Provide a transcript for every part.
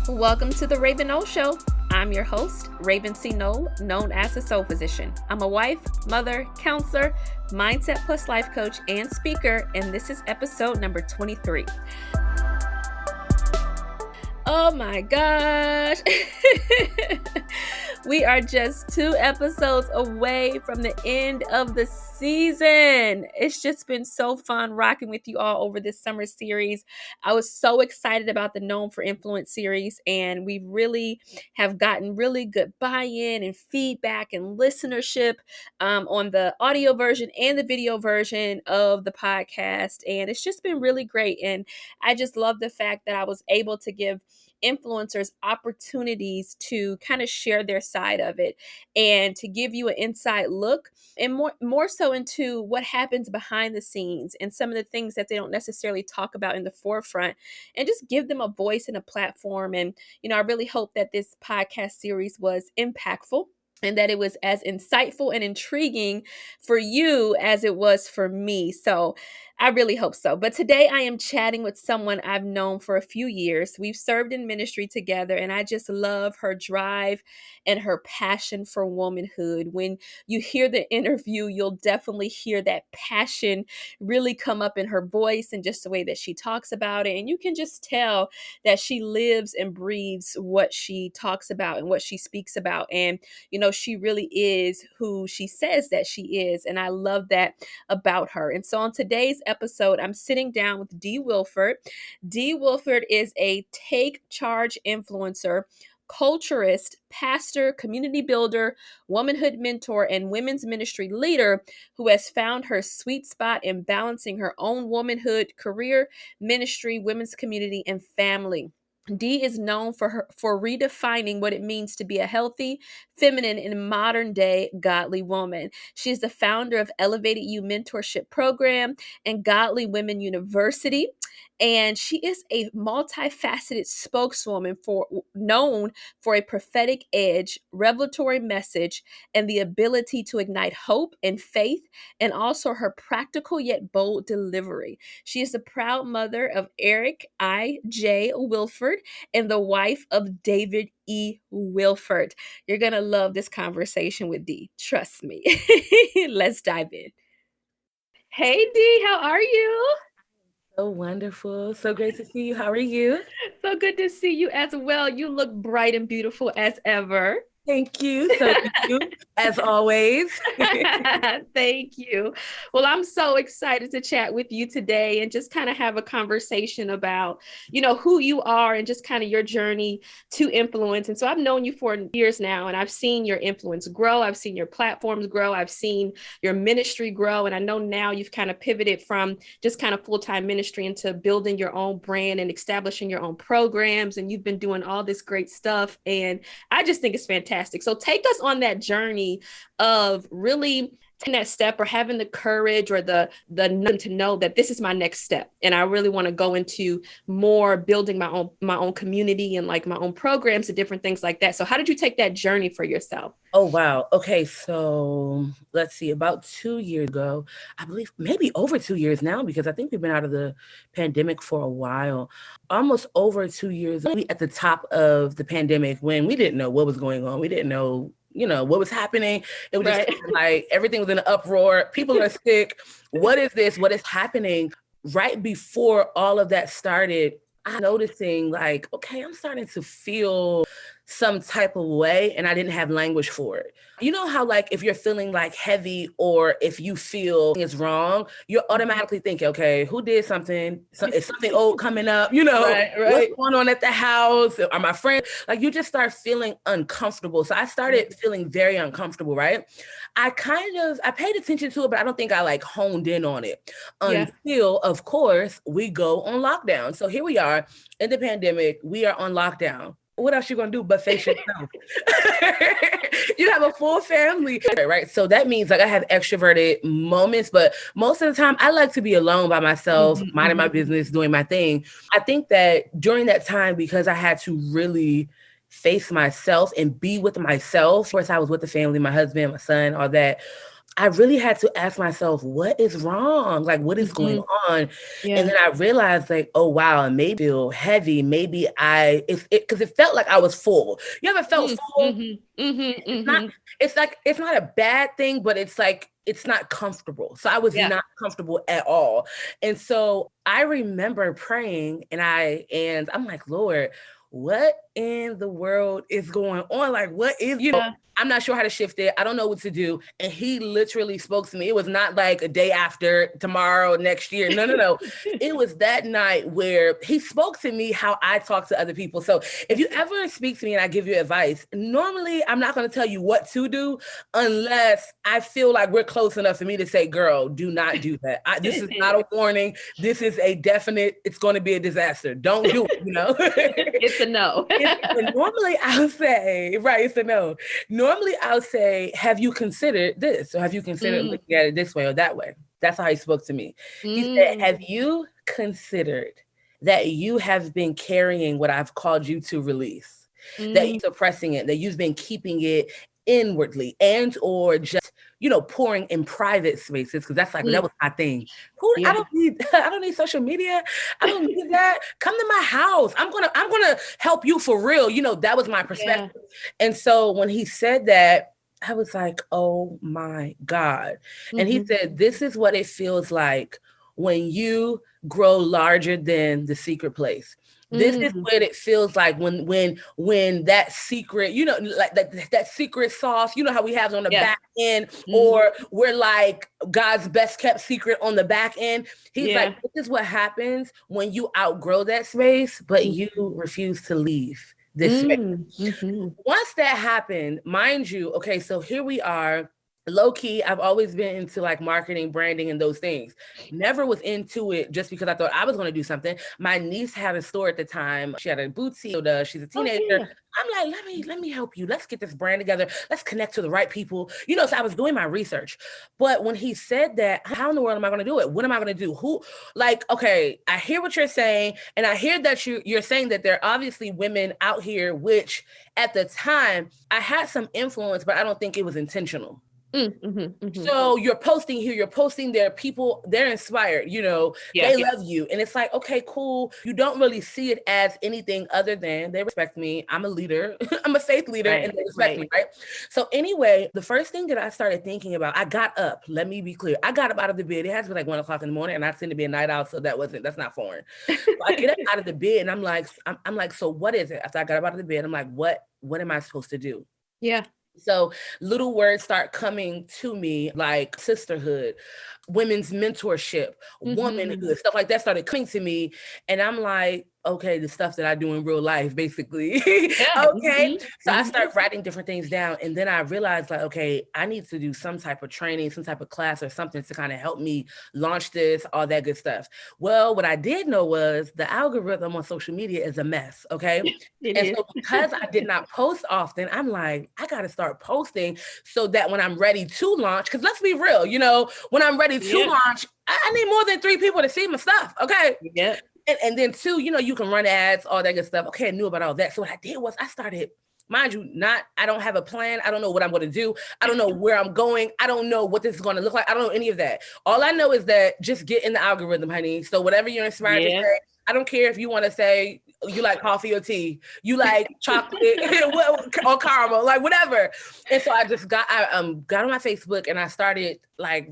Welcome to the Raven O Show. I'm your host, Raven C. Knoll, known as the Soul Physician. I'm a wife, mother, counselor, mindset plus life coach, and speaker, and this is episode number 23. Oh my gosh. We are just 2 episodes away from the end of the season. It's just been so fun rocking with you all over this summer series. I was so excited about the Known for Influence series, and we really have gotten really good buy-in and feedback and listenership on the audio version and the video version of the podcast. And it's just been really great. And I just love the fact that I was able to give influencers opportunities to kind of share their side of it and to give you an inside look and more so into what happens behind the scenes and some of the things that they don't necessarily talk about in the forefront, and just give them a voice and a platform. And I really hope that this podcast series was impactful and that it was as insightful and intriguing for you as it was for me. So I really hope so. But today I am chatting with someone I've known for a few years. We've served in ministry together, and I just love her drive and her passion for womanhood. When you hear the interview, you'll definitely hear that passion really come up in her voice and just the way that she talks about it. And you can just tell that she lives and breathes what she talks about and what she speaks about. And she really is who she says that she is. And I love that about her. And so on today's episode, I'm sitting down with D Wilford. D Wilford is a take charge influencer, culturist, pastor, community builder, womanhood mentor, and women's ministry leader who has found her sweet spot in balancing her own womanhood, career, ministry, women's community, and family. D is known for redefining what it means to be a healthy, feminine, and modern day godly woman. She is the founder of ElevatedU Mentorship Program and Godly Women University. And she is a multifaceted spokeswoman known for a prophetic edge, revelatory message, and the ability to ignite hope and faith, and also her practical yet bold delivery. She is the proud mother of Eric I.J. Wilford and the wife of David E. Wilford. You're going to love this conversation with D. Trust me. Let's dive in. Hey, D, how are you? So wonderful. So great to see you. How are you? So good to see you as well. You look bright and beautiful as ever. Thank you. So thank you, as always. Thank you. Well, I'm so excited to chat with you today and just kind of have a conversation about, who you are and just kind of your journey to influence. And so I've known you for years now, and I've seen your influence grow. I've seen your platforms grow. I've seen your ministry grow. And I know now you've kind of pivoted from just kind of full-time ministry into building your own brand and establishing your own programs. And you've been doing all this great stuff. And I just think it's fantastic. So take us on that journey of really taking that step or having the courage or the to know that this is my next step. And I really want to go into more building my own community and like my own programs and different things like that. So how did you take that journey for yourself? Oh, wow. Okay. So let's see, about 2 years ago, I believe maybe over 2 years now, because I think we've been out of the pandemic for a while, almost over 2 years at the top of the pandemic when we didn't know what was going on. We didn't know what was happening. It was just like everything was in an uproar. People are sick. What is this? What is happening? Right before all of that started, I'm noticing like, okay, I'm starting to feel some type of way, and I didn't have language for it. You know how like if you're feeling like heavy or if you feel it's wrong, you're automatically thinking, okay, who did something? Is something old coming up? Right. What's going on at the house? Are my friends? Like you just start feeling uncomfortable. So I started feeling very uncomfortable, right? I paid attention to it, but I don't think I like honed in on it until, of course, we go on lockdown. So here we are in the pandemic, we are on lockdown. What else you gonna do but face yourself? You have a full family, right? So that means like I have extroverted moments, but most of the time I like to be alone by myself, minding my business, doing my thing. I think that during that time, because I had to really face myself and be with myself. Of course, I was with the family, my husband, my son, all that. I really had to ask myself, what is wrong? Like, what is going on? Yeah. And then I realized, like, oh, wow, and maybe I feel heavy. Maybe because it felt like I was full. You ever felt full? It's not, it's like, it's not a bad thing, but it's like, it's not comfortable. So I was Yeah. not comfortable at all. And so I remember praying and I'm like, Lord, what in the world is going on? Like, what is, I'm not sure how to shift it. I don't know what to do. And he literally spoke to me. It was not like a day after, tomorrow, next year. No. It was that night where he spoke to me how I talk to other people. So if you ever speak to me and I give you advice, normally I'm not going to tell you what to do unless I feel like we're close enough for me to say, girl, do not do that. This is not a warning. This is a definite, it's going to be a disaster. Don't do it, It's a no. And normally I'll say, right, it's a no. Normally I'll say, have you considered this? Or have you considered looking at it this way or that way? That's how he spoke to me. He said, have you considered that you have been carrying what I've called you to release? That you're suppressing it, that you've been keeping it inwardly and or just pouring in private spaces, because that's like that was my thing. I don't need social media. I don't need that. Come to my house. I'm gonna help you for real. That was my perspective. And so when he said that, I was like, oh my God. And he said, this is what it feels like when you grow larger than the secret place. This is what it feels like when that secret, like that secret sauce, how we have it on the back end, or we're like God's best kept secret on the back end. He's like, this is what happens when you outgrow that space, but you refuse to leave this space. Once that happened, mind you, okay, so here we are. Low key, I've always been into like marketing, branding, and those things. Never was into it just because I thought I was going to do something. My niece had a store at the time. She had a boutique. She's a teenager. I'm like, let me help you. Let's get this brand together. Let's connect to the right people. So I was doing my research. But when he said that, how in the world am I going to do it? What am I going to do? Okay, I hear what you're saying. And I hear that you're saying that there are obviously women out here, which at the time I had some influence, but I don't think it was intentional. So you're posting here, you're posting there, people, they're inspired, they love you. And it's like, okay, cool. You don't really see it as anything other than they respect me. I'm a leader. I'm a faith leader and they respect me, right? So anyway, the first thing that I started thinking about, I got up, let me be clear. I got up out of the bed. It has to be like 1:00 in the morning and I tend to be a night owl. So that's not foreign. So I get up out of the bed and I'm like, so what is it? After I got up out of the bed, I'm like, what am I supposed to do? Yeah. So little words start coming to me like sisterhood, women's mentorship, womanhood, stuff like that started coming to me. And I'm like, okay, the stuff that I do in real life, basically. Okay. So I start writing different things down. And then I realized like, okay, I need to do some type of training, some type of class or something to kind of help me launch this, all that good stuff. Well, what I did know was the algorithm on social media is a mess. Okay. So because I did not post often, I'm like, I got to start posting so that when I'm ready to launch, because let's be real, when I'm ready to launch, I need more than 3 people to see my stuff. Okay. Yeah. And then 2, you can run ads, all that good stuff. Okay, I knew about all that. So what I did was I started, mind you, I don't have a plan. I don't know what I'm going to do. I don't know where I'm going. I don't know what this is going to look like. I don't know any of that. All I know is that just get in the algorithm, honey. So whatever you're inspired to say, I don't care if you want to say you like coffee or tea, you like chocolate or caramel, like whatever. And so I just got on my Facebook and I started like,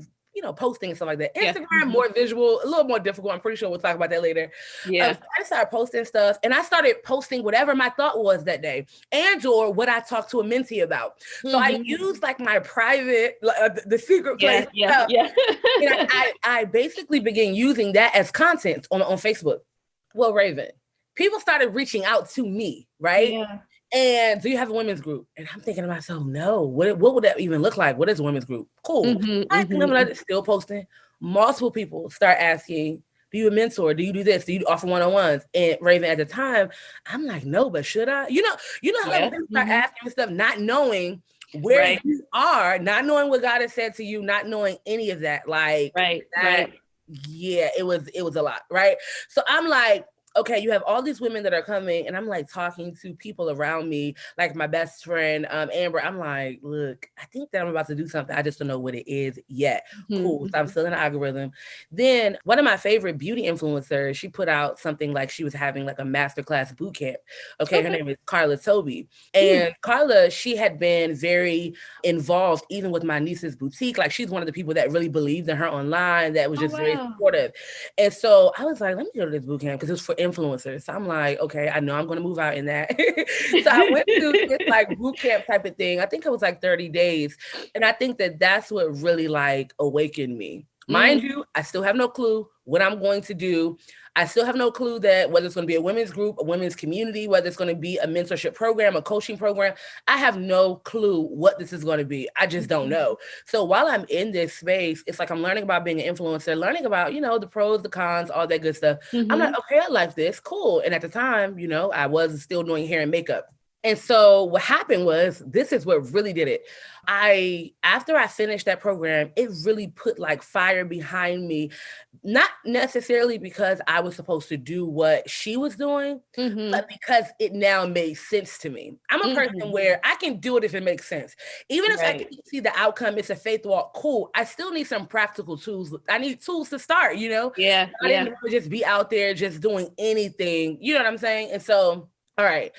posting and stuff like that. Instagram, more visual, a little more difficult. I'm pretty sure we'll talk about that later. I started posting stuff and I started posting whatever my thought was that day and or what I talked to a mentee about. So I used like my private, the secret place. And I basically began using that as content on Facebook. Well, Raven, people started reaching out to me, right? Yeah. And do you have a women's group? And I'm thinking to myself, no, what would that even look like? What is a women's group? Cool. Still posting. Multiple people start asking, do you mentor? Do you do this? Do you offer one-on-ones? And Raven, at the time, I'm like, no, but should I? You know how people start asking me stuff, not knowing where you are, not knowing what God has said to you, not knowing any of that. Like, yeah, it was a lot, right? So I'm like, okay, you have all these women that are coming, and I'm like talking to people around me, like my best friend, Amber. I'm like, look, I think that I'm about to do something. I just don't know what it is yet. Cool. So I'm still in the algorithm. Then one of my favorite beauty influencers, she put out something like she was having like a masterclass boot camp. Okay, her name is Carla Toby. And Carla, she had been very involved even with my niece's boutique. Like she's one of the people that really believed in her online, that was just very supportive. And so I was like, let me go to this boot camp because it was for influencers. So I'm like, okay, I know I'm going to move out in that. So I went to this like boot camp type of thing. I think it was like 30 days. And I think that that's what really like awakened me. Mind you, I still have no clue what I'm going to do. I still have no clue that whether it's going to be a women's group, a women's community, whether it's going to be a mentorship program, a coaching program. I have no clue what this is going to be. I just don't know. So while I'm in this space, it's like I'm learning about being an influencer, learning about, you know, the pros, the cons, all that good stuff. I'm like, okay, I like this. Cool. And at the time, you know, I was still doing hair and makeup. And so what happened was, this is what really did it. After I finished that program, it really put like fire behind me, not necessarily because I was supposed to do what she was doing, but because it now made sense to me. I'm a person where I can do it if it makes sense. Even if I can see the outcome, it's a faith walk, cool. I still need some practical tools. I need tools to start, you know? I didn't want to just be out there just doing anything. You know what I'm saying? And so, all right.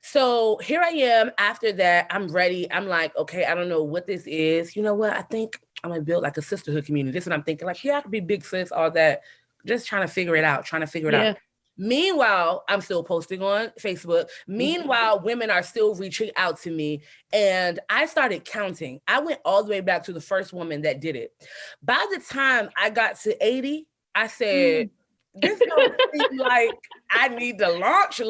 So here I am. After that, I'm ready. I'm like, okay, I don't know what this is. You know what? I think I'm going to build like a sisterhood community. This is what I'm thinking. Like, yeah, I could be big sis, all that. Just trying to figure it out, Meanwhile, I'm still posting on Facebook. Meanwhile, women are still reaching out to me. And I started counting. I went all the way back to the first woman that did it. By the time I got to 80, I said, this don't seem like I need to launch.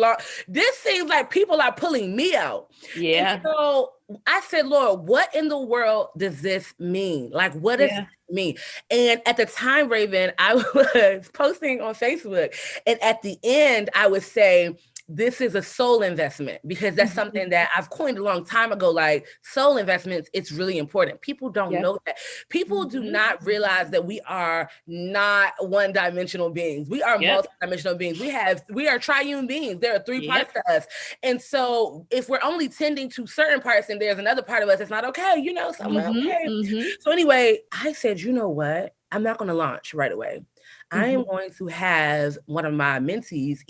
This seems like people are pulling me out. And so I said, Lord, what in the world does this mean? Like, what does it mean? And at the time, Raven, I was posting on Facebook. And at the end, I would say, this is a soul investment, because that's something that I've coined a long time ago. Like soul investments, it's really important. People don't know that. People do not realize that we are not one-dimensional beings. We are multi-dimensional beings. We are triune beings. There are three parts to us. And so if we're only tending to certain parts and there's another part of us that's not okay, you know, so I'm like, okay. So anyway, I said, you know what? I'm not going to launch right away. I am going to have one of my mentees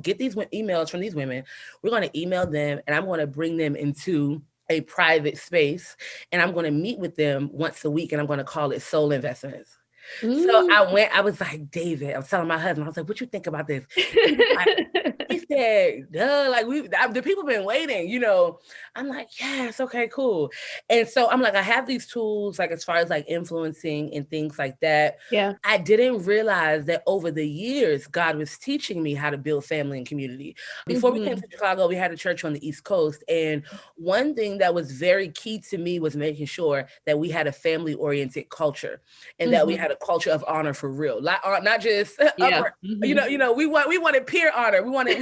get these emails from these women. We're going to email them, and I'm going to bring them into a private space, and I'm going to meet with them once a week, and I'm going to call it Soul Investments. So I was like, David, I was telling my husband, I was like, what you think about this? He said, duh, like the people been waiting, you know. I'm like, yes, okay, cool. And so I'm like, I have these tools, like as far as like influencing and things like that. I didn't realize that over the years, God was teaching me how to build family and community. Before we came to Chicago, we had a church on the East Coast. And one thing that was very key to me was making sure that we had a family-oriented culture, and that we had a culture of honor for real, not just you know, we wanted peer honor. We wanted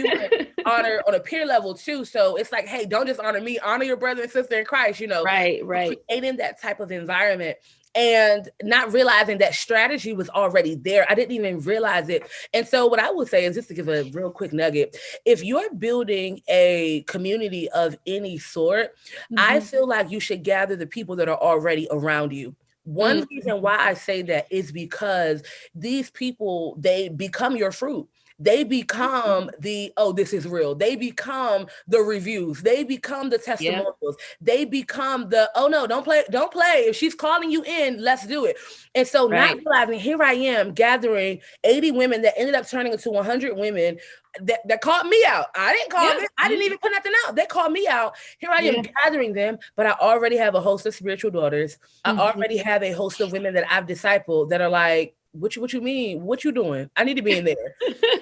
honor on a peer level too. So it's like, hey, don't just honor me, honor your brother and sister in Christ, you know. Right. Creating that type of environment and not realizing that strategy was already there. I didn't even realize it. And so what I would say is, just to give a real quick nugget, if you're building a community of any sort, I feel like you should gather the people that are already around you. One reason why I say that is because these people, they become your fruit. They become this is real. They become the reviews. They become the testimonials. They become the, oh no, don't play. If she's calling you in, let's do it. And so not realizing, here I am gathering 80 women that ended up turning into 100 women that called me out. I didn't call them. I didn't even put nothing out. They called me out. Here I am gathering them, but I already have a host of spiritual daughters. I already have a host of women that I've discipled that are like, what you mean? What you doing? I need to be in there.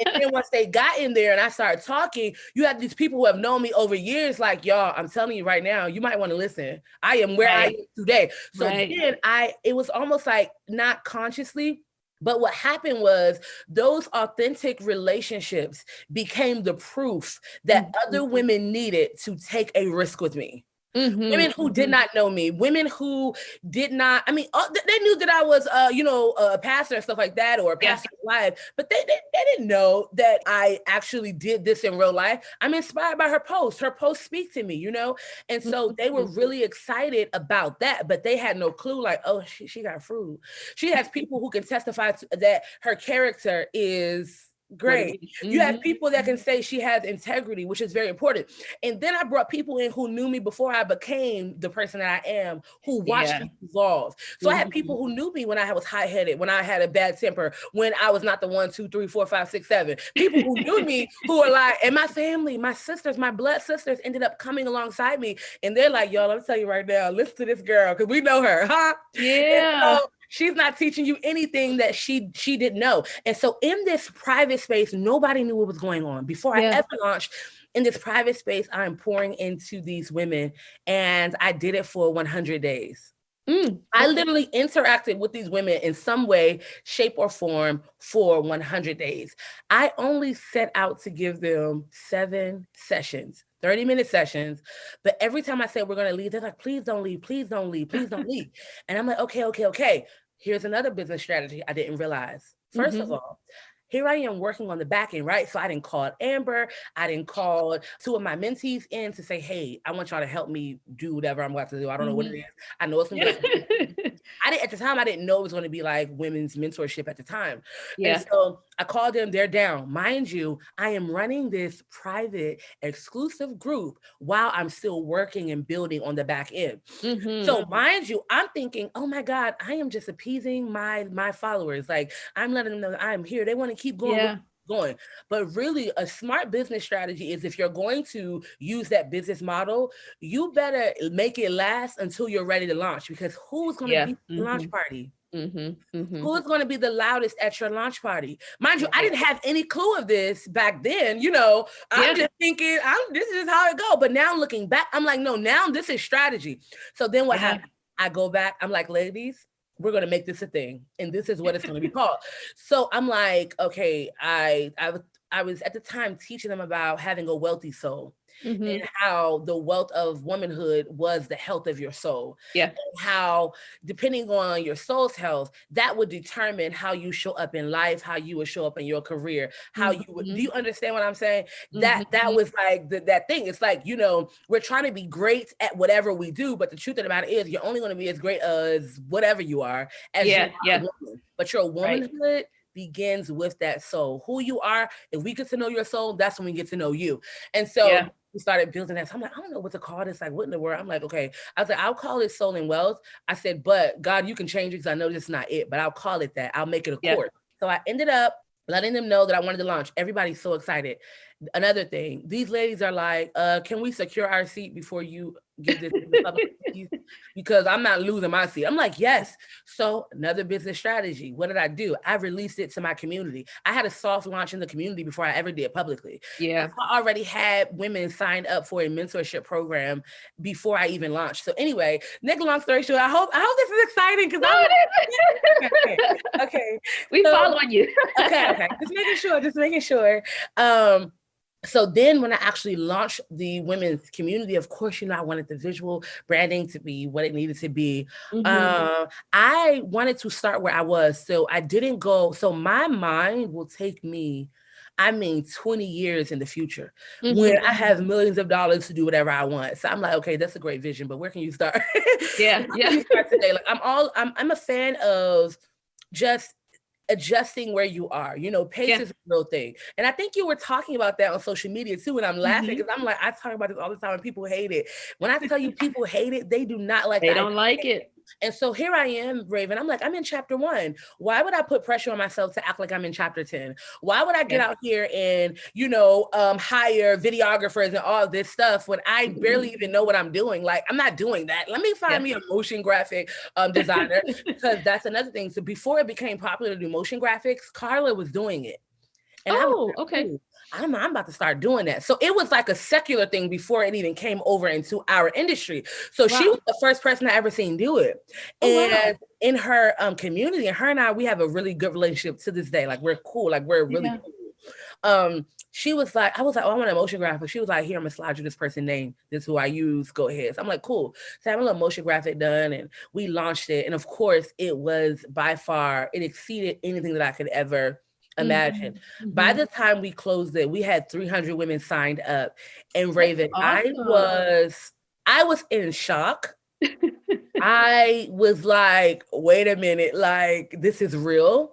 And then once they got in there and I started talking, you have these people who have known me over years, like, y'all, I'm telling you right now, you might want to listen. I am where I am today. So then it was almost like not consciously, but what happened was those authentic relationships became the proof that other women needed to take a risk with me. Women who did not know me, women who did not, I mean, they knew that I was, a pastor and stuff like that, or a pastor's wife, but they didn't know that I actually did this in real life. I'm inspired by her posts. Her posts speak to me, and so they were really excited about that, but they had no clue, like, oh, she got fruit. She has people who can testify to, that her character is great. You have people that can say she has integrity, which is very important. And then I brought people in who knew me before I became the person that I am, who watched me evolve. So I had people who knew me when I was high-headed, when I had a bad temper, when I was not the 1, 2, 3, 4, 5, 6, 7. People who knew me, who were like, and my family, my sisters, my blood sisters ended up coming alongside me. And they're like, yo, let me tell you right now, listen to this girl, because we know her, huh? Yeah. She's not teaching you anything that she didn't know. And so in this private space, nobody knew what was going on. Before I ever launched, in this private space, I'm pouring into these women, and I did it for 100 days. I literally interacted with these women in some way, shape, or form for 100 days. I only set out to give them 7 sessions, 30-minute sessions. But every time I said we're going to leave, they're like, please don't leave, please don't leave, please don't leave. And I'm like, okay. Here's another business strategy I didn't realize. First of all, here I am working on the back end, right? So I didn't call Amber. I didn't call 2 of my mentees in to say, hey, I want y'all to help me do whatever I'm about to do. I don't know what it is. I know it's some good. At the time, I didn't know it was going to be like women's mentorship at the time. And so I called them, they're down. Mind you, I am running this private exclusive group while I'm still working and building on the back end. So mind you, I'm thinking, oh my God, I am just appeasing my followers. Like, I'm letting them know that I'm here. They want to keep going. But really, a smart business strategy is, if you're going to use that business model, you better make it last until you're ready to launch, because who's going to be at the launch party? Who's going to be the loudest at your launch party? Mind you, I didn't have any clue of this back then. I'm just thinking, this is how it go. But now looking back, I'm like, no, now this is strategy. So then what happened? I go back, I'm like, ladies, we're going to make this a thing, and this is what it's going to be called. So I'm like, okay, I was at the time teaching them about having a wealthy soul, and how the wealth of womanhood was the health of your soul. And how, depending on your soul's health, that would determine how you show up in life, how you would show up in your career, how you would, do you understand what I'm saying? That was like that thing. It's like, we're trying to be great at whatever we do, but the truth of the matter is, you're only going to be as great as whatever you are, as you are a woman. But your womanhood begins with that soul. Who you are, if we get to know your soul, that's when we get to know you. And so we started building that. So I'm like, I don't know what to call this. Like, what in the world? I'm like, okay. I was like, I'll call it soul and wealth. I said, but God, you can change it, because I know this is not it, but I'll call it that. I'll make it a course. So I ended up letting them know that I wanted to launch. Everybody's so excited. Another thing, these ladies are like, can we secure our seat before you give this to the public? Because I'm not losing my seat. I'm like, yes. So another business strategy. What did I do? I released it to my community. I had a soft launch in the community before I ever did publicly. I already had women signed up for a mentorship program before I even launched. So anyway, long story short, I hope this is exciting, because okay. We following you. okay. Just making sure. So then when I actually launched the women's community, of course, I wanted the visual branding to be what it needed to be. I wanted to start where I was. So I didn't go. So my mind will take me, 20 years in the future, when I have millions of dollars to do whatever I want. So I'm like, okay, that's a great vision, but where can you start? Where can you start today? Like, I'm a fan of just adjusting where you are. Pace is a real thing. And I think you were talking about that on social media too. And I'm laughing, because I'm like, I talk about this all the time, and people hate it. When I tell you people hate it, they do not like it. They don't like it. And so here I am, Raven. I'm like, I'm in chapter 1. Why would I put pressure on myself to act like I'm in chapter 10? Why would I get out here and, hire videographers and all this stuff when I barely even know what I'm doing? Like, I'm not doing that. Let me find me a motion graphic designer, because that's another thing. So before it became popular to do motion graphics, Carla was doing it. And I was like, okay. I'm about to start doing that. So it was like a secular thing before it even came over into our industry. So she was the first person I ever seen do it. And in her community, and her and I, we have a really good relationship to this day. Like, we're cool. Like, we're really cool. She was like, I was like, oh, I want an motion graphic. She was like, here, I'm gonna slide you this person's name. This is who I use. Go ahead. So I'm like, cool. So I have a little motion graphic done and we launched it. And of course, it was by far, it exceeded anything that I could ever imagine. By the time we closed it, we had 300 women signed up. And That's Raven, awesome. I was in shock. I was like, wait a minute, like this is real.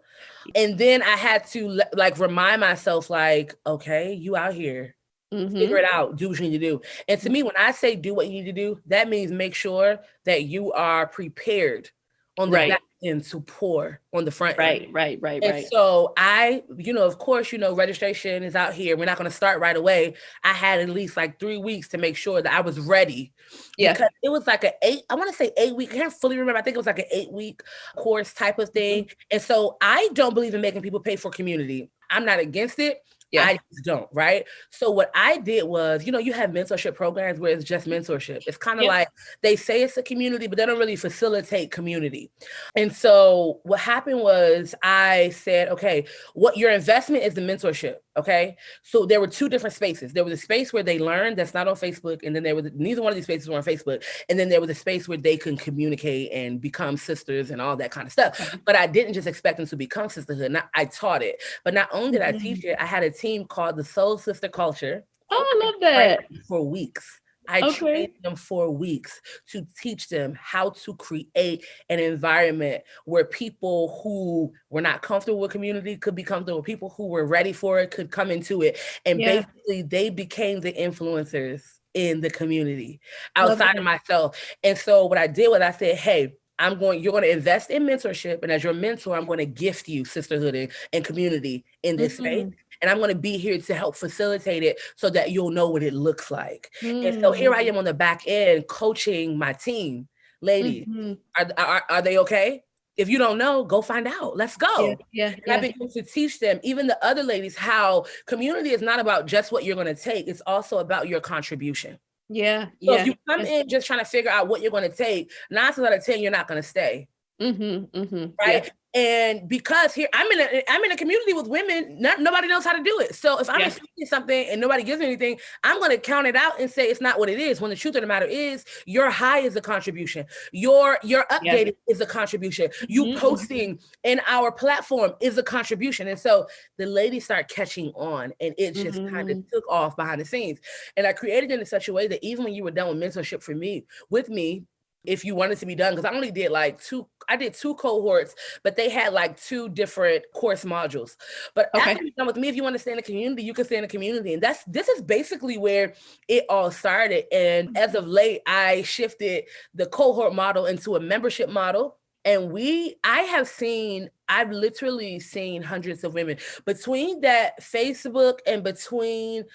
And then I had to like remind myself, like, okay, you out here, figure it out, do what you need to do. And to me, when I say do what you need to do, that means make sure that you are prepared on the back end to pour on the front end. And so I, of course, registration is out here. We're not going to start right away. I had at least like 3 weeks to make sure that I was ready. Because it was like I want to say 8 week. I can't fully remember. I think it was like an 8-week course type of thing. And so I don't believe in making people pay for community. I'm not against it. I just don't, right? So what I did was, you have mentorship programs where it's just mentorship. It's kind of like they say it's a community, but they don't really facilitate community. And so what happened was I said, okay, what your investment is the mentorship. Okay. So there were 2 different spaces. There was a space where they learned that's not on Facebook. And then there was neither one of these spaces were on Facebook. And then there was a space where they can communicate and become sisters and all that kind of stuff. But I didn't just expect them to become sisterhood. I taught it. But not only did I teach it, I had a team called the Soul Sister Culture. Oh, I love that. For weeks. I trained them for weeks to teach them how to create an environment where people who were not comfortable with community could be comfortable. People who were ready for it could come into it. And basically they became the influencers in the community outside of myself. And so what I did was I said, hey, you're going to invest in mentorship. And as your mentor, I'm going to gift you sisterhood and community in this space. And I'm going to be here to help facilitate it so that you'll know what it looks like. And so here I am on the back end coaching my team. Ladies, are they okay? If you don't know, go find out. Let's go. And I began to teach them, even the other ladies, how community is not about just what you're going to take. It's also about your contribution. So if you come in just trying to figure out what you're going to take, 9 times out of 10, you're not going to stay. Right. And because here I'm in a community with women, nobody knows how to do it. So if I'm expecting something and nobody gives me anything, I'm going to count it out and say it's not what it is. When the truth of the matter is, your high is a contribution. Your updating is a contribution. You posting in our platform is a contribution. And so the ladies start catching on, and it just kind of took off behind the scenes. And I created it in such a way that even when you were done with mentorship with me, if you wanted to be done, because I only did I did 2 cohorts, but they had like 2 different course modules. But after you're done with me, if you want to stay in the community, you can stay in the community. And this is basically where it all started. And as of late, I shifted the cohort model into a membership model. And I've literally seen hundreds of women between that Facebook and between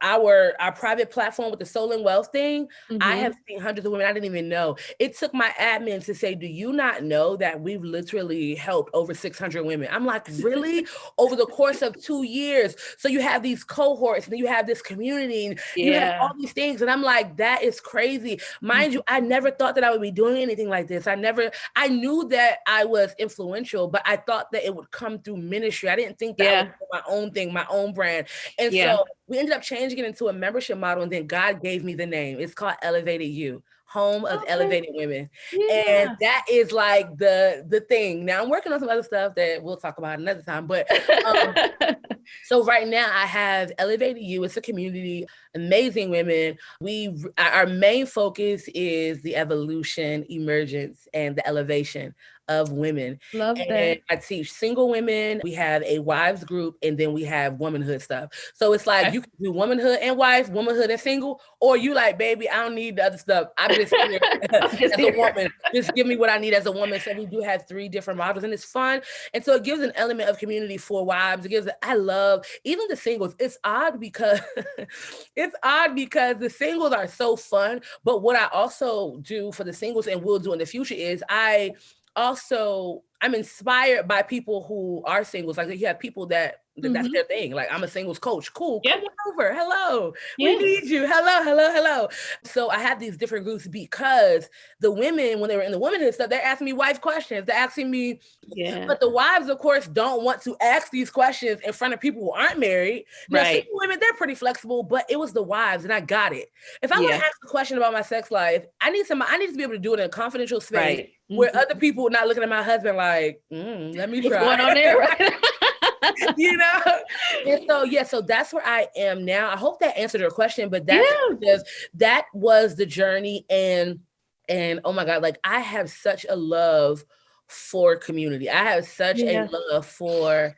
our private platform with the Soul and Wealth thing. I have seen hundreds of women I didn't even know. It took my admin to say, do you not know that we've literally helped over 600 women? I'm like, really? Over the course of 2 years. So you have these cohorts and you have this community and you have all these things. And I'm like, that is crazy. Mind you, I never thought that I would be doing anything like this. I knew that I was influential, but I thought that it would come through ministry. I didn't think that I would do my own thing, my own brand. And so we ended up changing it into a membership model, and then God gave me the name. It's called ElevatedU, Home of Elevated Women. And that is like the thing. Now I'm working on some other stuff that we'll talk about another time. But so right now I have ElevatedU. It's a community, amazing women. Our main focus is the evolution, emergence, and the elevation of women. Love that. I teach single women. We have a wives group, and then we have womanhood stuff. So it's like you can do womanhood and wife, womanhood and single, or you like, baby, I don't need the other stuff. I'm just here as a woman. Just give me what I need as a woman. So we do have 3 different models, and it's fun. And so it gives an element of community for wives. I love even the singles. It's odd because the singles are so fun. But what I also do for the singles and will do in the future is I I'm inspired by people who are singles. Like you have people that that's their thing. Like I'm a singles coach. Cool. Yeah. Come on over. Hello. We Yeah. need you. Hello, hello, hello. So I have these different groups because the women, when they were in the womanhood stuff, they're asking me wife questions. They're asking me, Yeah. but the wives, of course, don't want to ask these questions in front of people who aren't married. Now, Right. single women, they're pretty flexible, but it was the wives, and I got it. If I want to ask a question about my sex life, I need to be able to do it in a confidential space where other people are not looking at my husband like, let me What's try. going on there, right? You know? And so, so that's where I am now. I hope that answered your question, but that's because that was the journey. And oh my God, like I have such a love for community. I have such a love for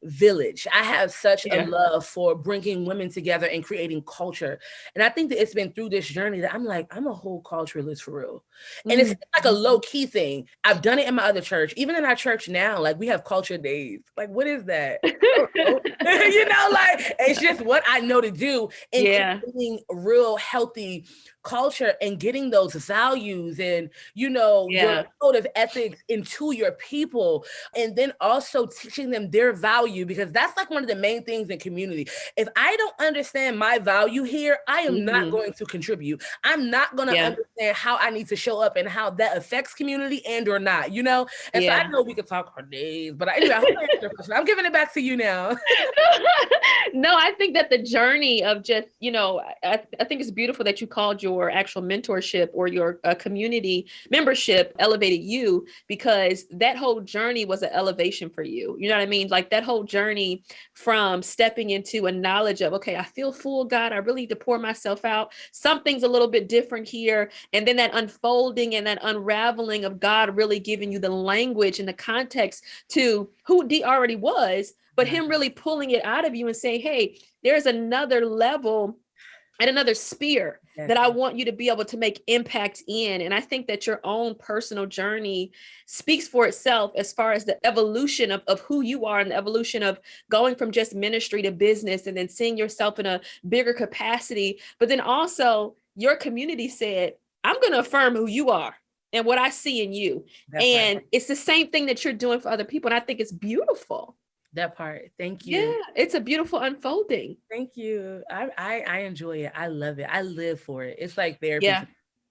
village. I have such a love for bringing women together and creating culture. And I think that it's been through this journey that I'm like, I'm a whole culturalist for real. And it's like a low key thing. I've done it in my other church. Even in our church now, like we have culture days. Like, what is that? You know, like it's just what I know to do in creating real healthy culture and getting those values and, you know, your code of ethics into your people. And then also teaching them their value, because that's like one of the main things in community. If I don't understand my value here, I am not going to contribute. I'm not going to understand how I need to show up and how that affects community and or not, you know? And so I know we could talk for days, but anyway, I hope I answered your question. I'm giving it back to you now. No, I think that the journey of just, you know, I think it's beautiful that you called your actual mentorship or your community membership ElevatedU, because that whole journey was an elevation for you. You know what I mean? Like that whole journey from stepping into a knowledge of, okay, I feel full, God, I really need to pour myself out. Something's a little bit different here. And then that unfolding and that unraveling of God really giving you the language and the context to who D already was, but him really pulling it out of you and saying, hey, there's another level and another sphere that I want you to be able to make impact in. And I think that your own personal journey speaks for itself as far as the evolution of who you are and the evolution of going from just ministry to business and then seeing yourself in a bigger capacity. But then also your community said, I'm going to affirm who you are and what I see in you. It's the same thing that you're doing for other people. And I think it's beautiful. That part. Thank you. Yeah, it's a beautiful unfolding. Thank you. I enjoy it. I love it. I live for it. It's like therapy. Yeah.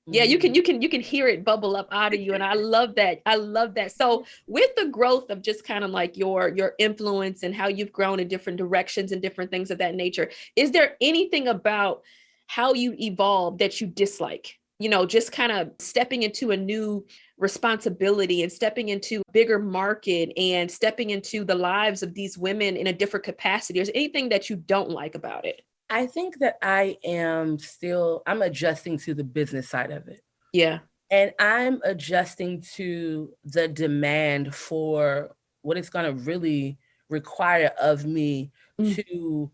Yeah, you can hear it bubble up out of you. And I love that. I love that. So with the growth of just kind of like your influence and how you've grown in different directions and different things of that nature, is there anything about how you evolved that you dislike? You know, just kind of stepping into a new responsibility and stepping into a bigger market and stepping into the lives of these women in a different capacity. Is there anything that you don't like about it? I think that I'm adjusting to the business side of it. Yeah. And I'm adjusting to the demand for what it's going to really require of me to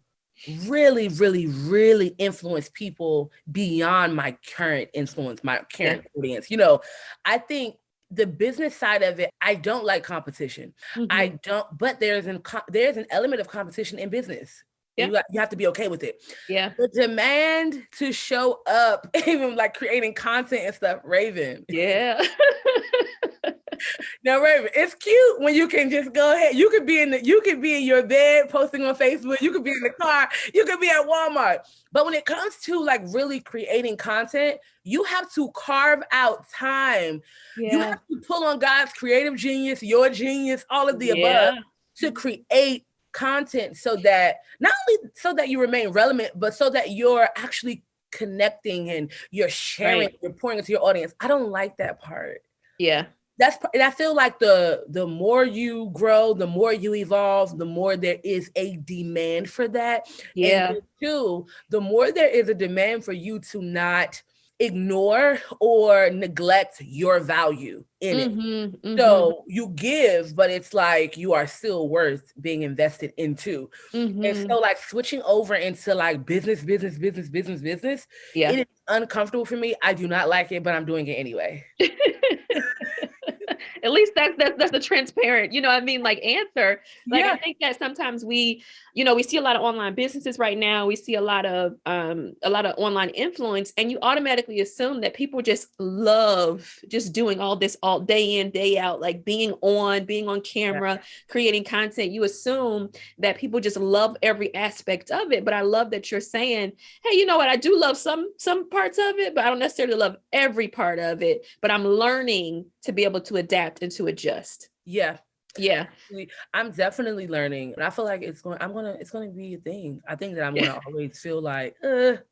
really, really, really influence people beyond my current influence, my current audience. You know, I think the business side of it, I don't like competition. I don't, but there's an element of competition in business. Yeah. You have to be okay with it. Yeah. The demand to show up, even like creating content and stuff, Raven. Yeah. Now, Raven, it's cute when you can just go ahead. You could be in your bed posting on Facebook. You could be in the car. You could be at Walmart. But when it comes to like really creating content, you have to carve out time. Yeah. You have to pull on God's creative genius, your genius, all of the above to create content so that not only so that you remain relevant, but so that you're actually connecting and you're sharing, you're pouring into your audience. I don't like that part. Yeah. And I feel like the more you grow, the more you evolve, the more there is a demand for that. Yeah. And two, the more there is a demand for you to not ignore or neglect your value in it. So you give, but it's like you are still worth being invested into. And so like switching over into like business. Yeah. It is uncomfortable for me. I do not like it, but I'm doing it anyway. At least that's the transparent, you know what I mean, like answer. Like I Yeah. think that sometimes we, we see a lot of online businesses right now. We see a lot of online influence, and you automatically assume that people just love just doing all this all day in, day out, like being on Yeah. camera, creating content. You assume that people just love every aspect of it. But I love that you're saying, hey, you know what? I do love some parts of it, but I don't necessarily love every part of it. But I'm learning to be able to adapt and to adjust. Yeah. Yeah. I'm definitely learning. And I feel like it's going to be a thing. I think that I'm going to always feel like,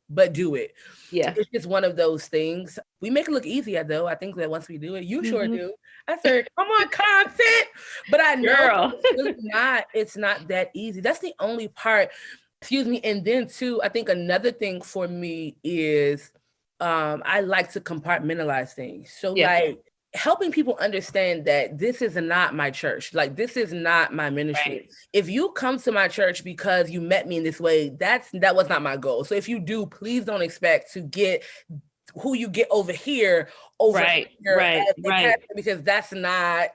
but do it. Yeah. It's just one of those things. We make it look easier though. I think that once we do it, you sure Mm-hmm. do. I said, come on, content. But I know Girl. it's not that easy. That's the only part. Excuse me. And then too, I think another thing for me is I like to compartmentalize things. So like helping people understand that this is not my church. Like this is not my ministry. Right. If you come to my church because you met me in this way, that was not my goal. So if you do, please don't expect to get who you get over here Right. because that's not,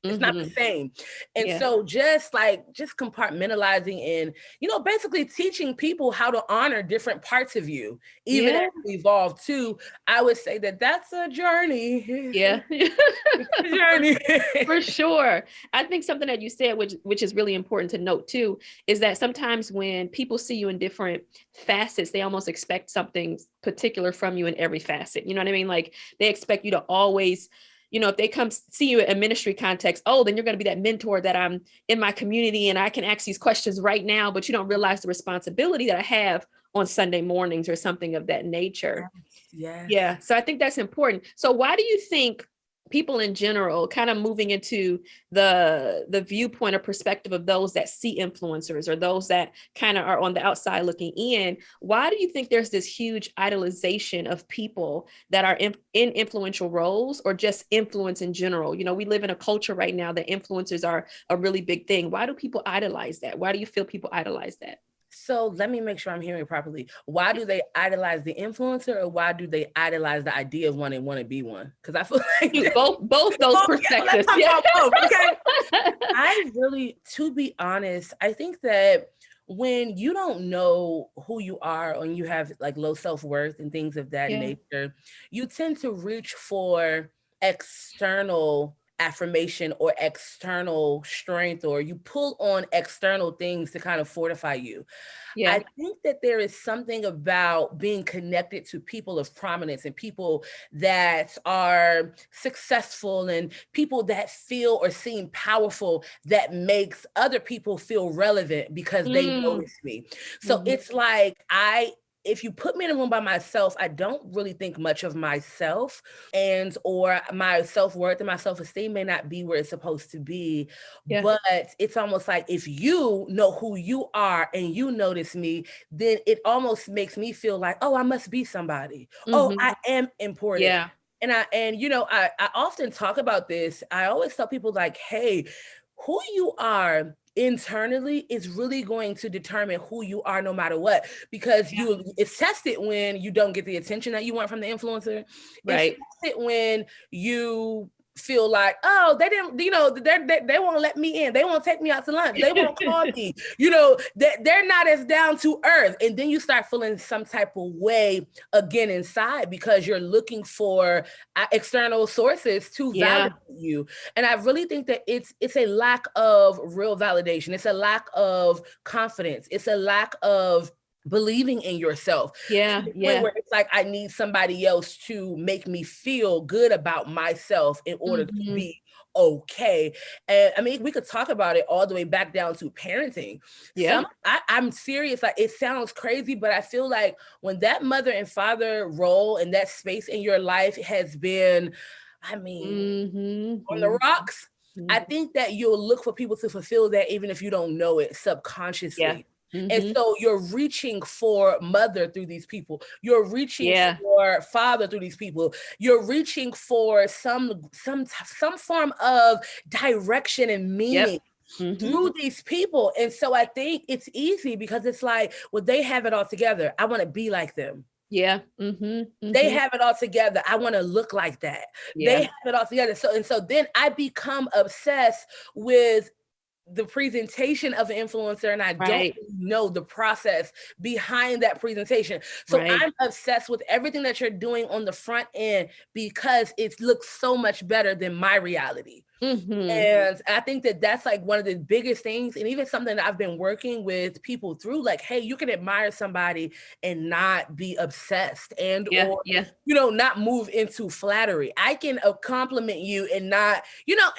it's not the same. And so just compartmentalizing and, basically teaching people how to honor different parts of you, even as you evolve too. I would say that that's a journey. Yeah. It's a journey. For sure. I think something that you said, which is really important to note too, is that sometimes when people see you in different facets, they almost expect something particular from you in every facet. You know what I mean? Like they expect you to always, if they come see you in a ministry context, oh, then you're going to be that mentor that I'm in my community and I can ask these questions right now, but you don't realize the responsibility that I have on Sunday mornings or something of that nature. Yes. Yeah. So I think that's important. So why do you think people in general, kind of moving into the viewpoint or perspective of those that see influencers or those that kind of are on the outside looking in, why do you think there's this huge idolization of people that are in influential roles or just influence in general? We live in a culture right now that influencers are a really big thing. Why do people idolize that? Why do you feel people idolize that? So let me make sure I'm hearing properly. Why do they idolize the influencer, or why do they idolize the idea of one and want to be one? Because I feel like both those perspectives. Yeah, both, okay. I really, to be honest, I think that when you don't know who you are and you have like low self-worth and things of that nature, you tend to reach for external affirmation or external strength, or you pull on external things to kind of fortify you. I think that there is something about being connected to people of prominence and people that are successful and people that feel or seem powerful that makes other people feel relevant because they notice me. So it's like if you put me in a room by myself, I don't really think much of myself, and or my self-worth and my self-esteem may not be where it's supposed to be. But it's almost like if you know who you are and you notice me, then it almost makes me feel like, oh, I must be somebody. Oh, I am important. Yeah. And I often talk about this. I always tell people like, hey, who you are internally is really going to determine who you are no matter what, because it's tested when you don't get the attention that you want from the influencer. Right. It's tested when you feel like, oh, they didn't, they won't let me in. They won't take me out to lunch. They won't call me, they're not as down to earth. And then you start feeling some type of way again inside because you're looking for external sources to validate you. And I really think that it's a lack of real validation. It's a lack of confidence. It's a lack of believing in yourself. Where it's like, I need somebody else to make me feel good about myself in order to be okay. And I mean, we could talk about it all the way back down to parenting. I'm serious. Like, it sounds crazy, but I feel like when that mother and father role and that space in your life has been, on the rocks, I think that you'll look for people to fulfill that, even if you don't know it subconsciously. And so you're reaching for mother through these people. You're reaching for father through these people. You're reaching for some form of direction and meaning through these people. And so I think it's easy because it's like, well, they have it all together. I want to be like them. Yeah. They have it all together. I want to look like that. They Yeah. have it all together. So then I become obsessed with the presentation of an influencer, and I don't Right. really know the process behind that presentation. So Right. I'm obsessed with everything that you're doing on the front end because it looks so much better than my reality. And I think that that's like one of the biggest things, and even something that I've been working with people through, like, hey, you can admire somebody and not be obsessed and Yeah. or Yeah. not move into flattery. I can compliment you and not,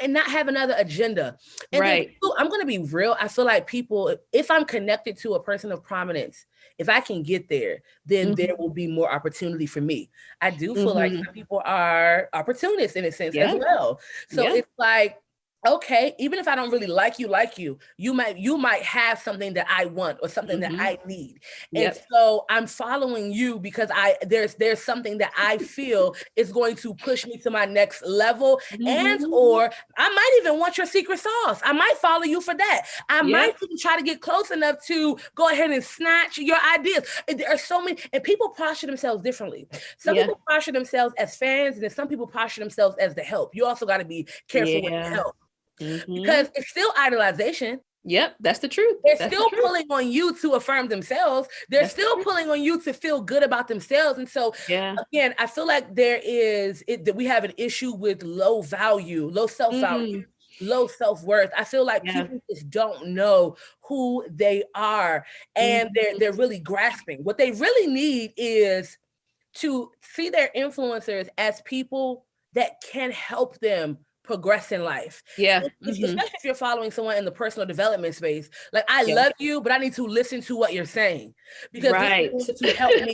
and not have another agenda. And then Right. too, I'm going to be real. I feel like people, if I'm connected to a person of prominence, if I can get there, then there will be more opportunity for me. I do feel like some people are opportunists in a sense as Yeah. well. So Yeah. it's like, okay, even if I don't really like you, you might have something that I want or something that I need. And Yep. so I'm following you because there's something that I feel is going to push me to my next level, and or I might even want your secret sauce. I might follow you for that. I might Yep. even try to get close enough to go ahead and snatch your ideas. And there are so many, and people posture themselves differently. Some Yeah. people posture themselves as fans, and then some people posture themselves as the help. You also got to be careful with the Yeah. help, because it's still idolization. Yep. That's the truth. They're That's the still truth. pulling on you to affirm themselves. They're That's the still truth. pulling on you to feel good about themselves. And so, Yeah. again, I feel like that we have an issue with low value, low self-value, low self-worth. I feel like Yeah. people just don't know who they are, and they're really grasping. What they really need is to see their influencers as people that can help them progress in life. Yeah. Especially if you're following someone in the personal development space. Like, I Yeah. love you, but I need to listen to what you're saying, because this is Right. going to help me.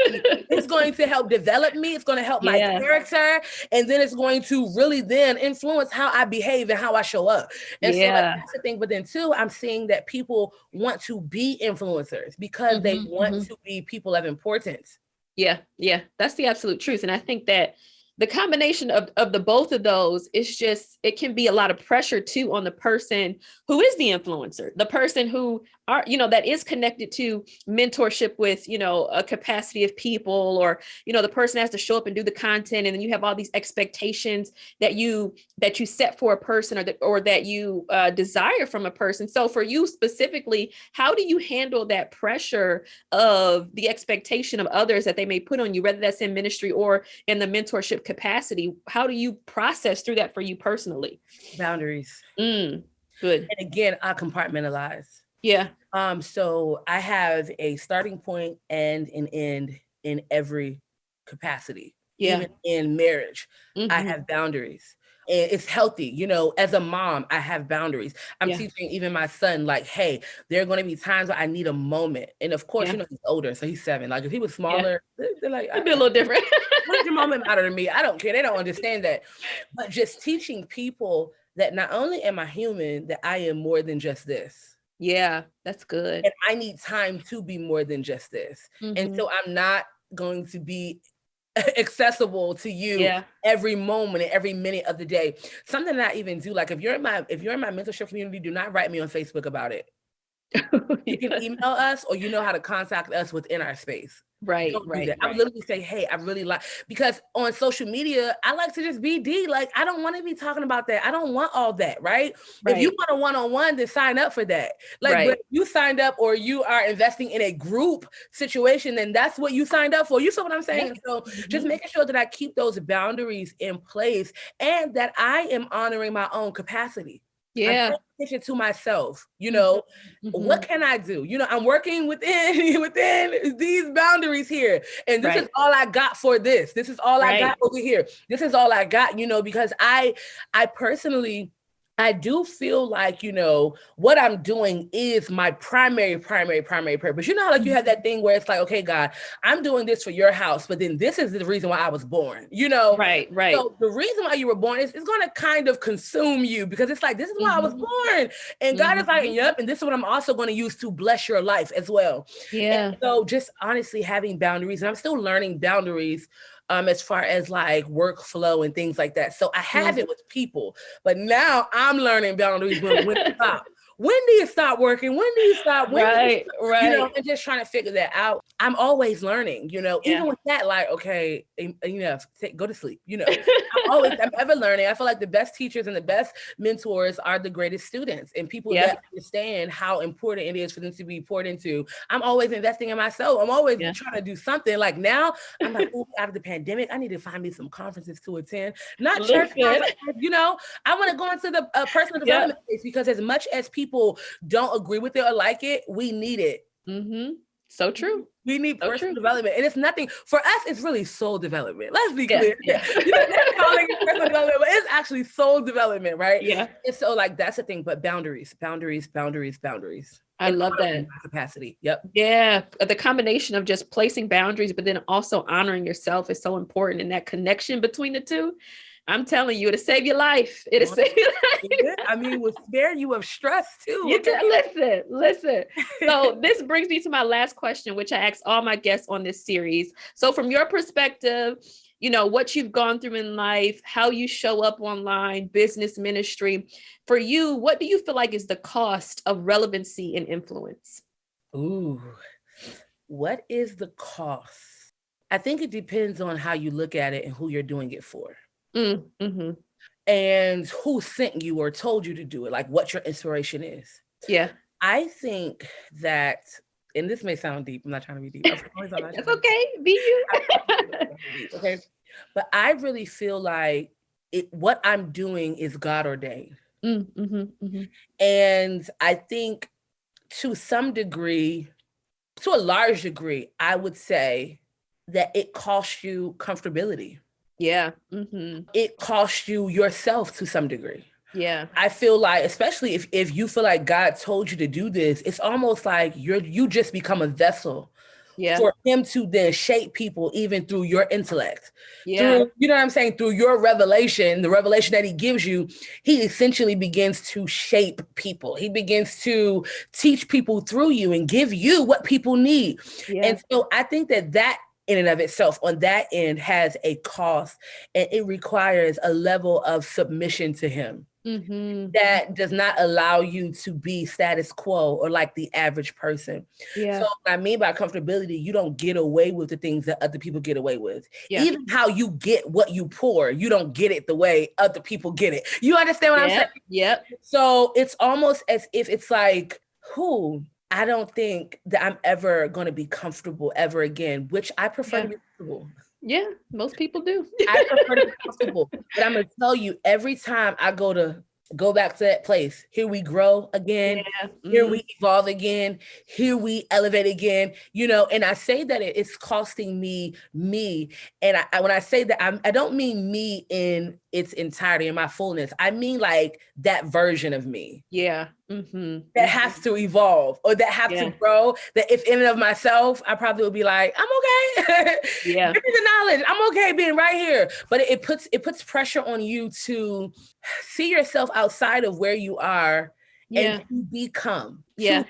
It's going to help develop me. It's going to help my Yeah. character. And then it's going to really then influence how I behave and how I show up. And so, like, Yeah. that's the thing. But then too, I'm seeing that people want to be influencers because they want to be people of importance. Yeah, yeah, that's the absolute truth. And I think that the combination of the both of those is just, it can be a lot of pressure too on the person who is the influencer, the person who are, that is connected to mentorship with, a capacity of people, or, the person has to show up and do the content. And then you have all these expectations that you set for a person, or that you desire from a person. So for you specifically, how do you handle that pressure of the expectation of others that they may put on you, whether that's in ministry or in the mentorship capacity? How do you process through that for you personally? Boundaries. Good. And again, I compartmentalize. Yeah. So I have a starting point and an end in every capacity. Yeah. Even in marriage, I have boundaries. And it's healthy. As a mom, I have boundaries. I'm teaching even my son, like, hey, there are going to be times where I need a moment. And of course, he's older, so he's 7. Like, if he was smaller, they're like, it'd be a little different. what does your moment matter to me? I don't care. They don't understand that. But just teaching people that not only am I human, that I am more than just this. Yeah, that's good. And I need time to be more than just this. And so I'm not going to be accessible to you every moment and every minute of the day. Something that I even do, like, if you're in my mentorship community, do not write me on Facebook about it. You can email us, or how to contact us within our space. Right. Don't do that. I would literally say, hey, I really like, because on social media, I like to just be D. Like, I don't want to be talking about that. I don't want all that, right? If you want a one-on-one, then sign up for that. Like, but if you signed up, or you are investing in a group situation, then that's what you signed up for. You see what I'm saying? So just making sure that I keep those boundaries in place, and that I am honoring my own capacity. I'm paying attention to myself. What can I do? I'm working within these boundaries here, and this is all I got for this. This is all I got over here. This is all I got. Because I personally, I do feel like, what I'm doing is my primary purpose. Like, you have that thing where it's like, okay, God, I'm doing this for your house, but then this is the reason why I was born, Right. So the reason why you were born is going to kind of consume you, because it's like, this is why I was born. And God is like, yep. And this is what I'm also going to use to bless your life as well. Yeah. And so just honestly having boundaries, and I'm still learning boundaries as far as like workflow and things like that. So I have it with people, but now I'm learning boundaries when to stop. When do you stop working? When do you stop? And just trying to figure that out. I'm always learning, Yeah. even with that, like, okay, enough, go to sleep, I'm ever learning. I feel like the best teachers and the best mentors are the greatest students and people Yeah. that understand how important it is for them to be poured into. I'm always investing in myself. I'm always trying to do something. Like now, I'm like, ooh, out of the pandemic, I need to find me some conferences to attend, not church conferences, I want to go into the personal development space because as much as people don't agree with it or like it, we need it. So true. We need personal development. And it's nothing for us, it's really soul development. Let's be clear. Yeah. They're calling it personal development, but it's actually soul development, right? Yeah. And so like that's the thing, but boundaries. I love that. Capacity. Yep. Yeah. The combination of just placing boundaries, but then also honoring yourself is so important. And that connection between the two, I'm telling you, it'll save your life. It'll save your life. I mean, will spare you of stress too. Listen. So this brings me to my last question, which I ask all my guests on this series. So from your perspective, what you've gone through in life, how you show up online, business, ministry, for you, what do you feel like is the cost of relevancy and influence? Ooh, what is the cost? I think it depends on how you look at it and who you're doing it for. And who sent you or told you to do it, like what your inspiration is. Yeah. I think that, and this may sound deep, I'm not trying to be deep. That's okay, be you. Okay. But I really feel like what I'm doing is God ordained. And I think to some degree, to a large degree, I would say that it costs you comfortability. Yeah. It costs you yourself to some degree. Yeah. I feel like, especially if you feel like God told you to do this, it's almost like you just become a vessel for him to then shape people even through your intellect. Through, you know what I'm saying? Through your revelation, the revelation that he gives you, he essentially begins to shape people. He begins to teach people through you and give you what people need. And so I think that in and of itself, on that end, has a cost, and it requires a level of submission to him that does not allow you to be status quo or like the average person. So what I mean by comfortability, you don't get away with the things that other people get away with. Even how you get what you pour, you don't get it the way other people get it. You understand what I'm saying? Yep. So it's almost as if it's like, I don't think that I'm ever going to be comfortable ever again, which I prefer to be comfortable. Yeah, most people do. I prefer to be comfortable. But I'm going to tell you, every time I go back to that place, here we grow again, here we evolve again, here we elevate again, and I say that it's costing me. And when I say that, I don't mean me in its entirety, in my fullness. I mean like that version of me. Yeah. That has to evolve or that have to grow, that if in and of myself, I probably would be like, I'm okay. Give me the knowledge. I'm okay being right here. But it puts pressure on you to see yourself outside of where you are and to become. To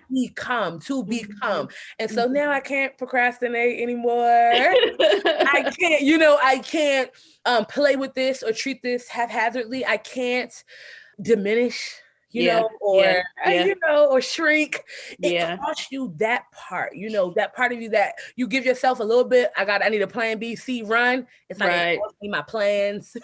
become. And so now I can't procrastinate anymore. I can't play with this or treat this haphazardly. I can't diminish or shrink. It costs you that part, that part of you that you give yourself a little bit. I need a plan B, C, run. It's like it costs me my plans.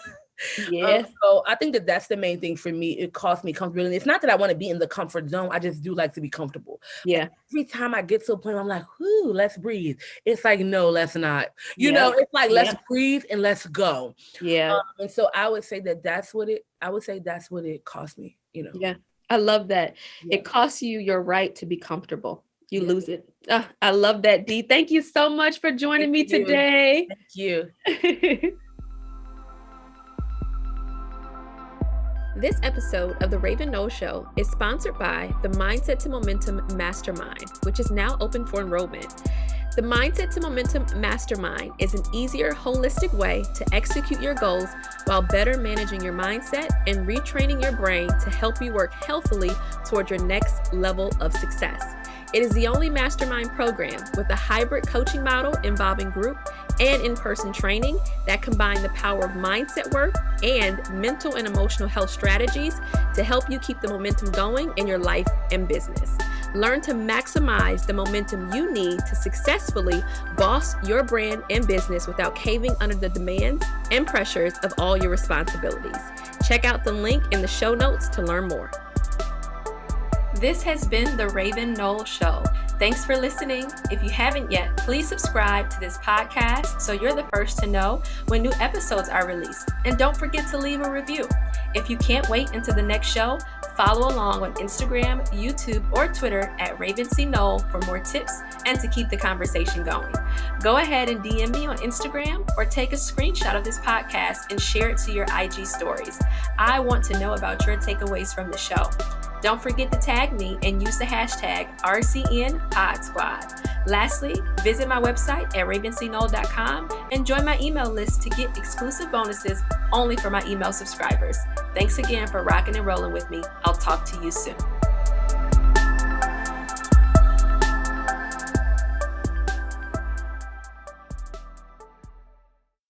So I think that's the main thing for me. It costs me comfortability. It's not that I want to be in the comfort zone. I just do like to be comfortable. But every time I get to a point where I'm like, whoo, let's breathe. It's like, no, let's not. It's like, let's breathe and let's go. And so I would say that's what it cost me. I love that. It costs you your right to be comfortable. You lose it. I love that, D. Thank you so much for joining me today. Thank you. This episode of The Raven Knowles Show is sponsored by the Mindset to Momentum Mastermind, which is now open for enrollment. The Mindset to Momentum Mastermind is an easier, holistic way to execute your goals while better managing your mindset and retraining your brain to help you work healthily toward your next level of success. It is the only mastermind program with a hybrid coaching model involving group and in-person training that combine the power of mindset work and mental and emotional health strategies to help you keep the momentum going in your life and business. Learn to maximize the momentum you need to successfully boss your brand and business without caving under the demands and pressures of all your responsibilities. Check out the link in the show notes to learn more. This has been the Raven Knoll Show. Thanks for listening. If you haven't yet, please subscribe to this podcast so you're the first to know when new episodes are released. And don't forget to leave a review. If you can't wait until the next show, follow along on Instagram, YouTube, or Twitter at RavenCKnoll for more tips and to keep the conversation going. Go ahead and DM me on Instagram or take a screenshot of this podcast and share it to your IG stories. I want to know about your takeaways from the show. Don't forget to tag me and use the hashtag RCNPodSquad. Lastly, visit my website at ravencknoll.com and join my email list to get exclusive bonuses only for my email subscribers. Thanks again for rocking and rolling with me. I'll talk to you soon.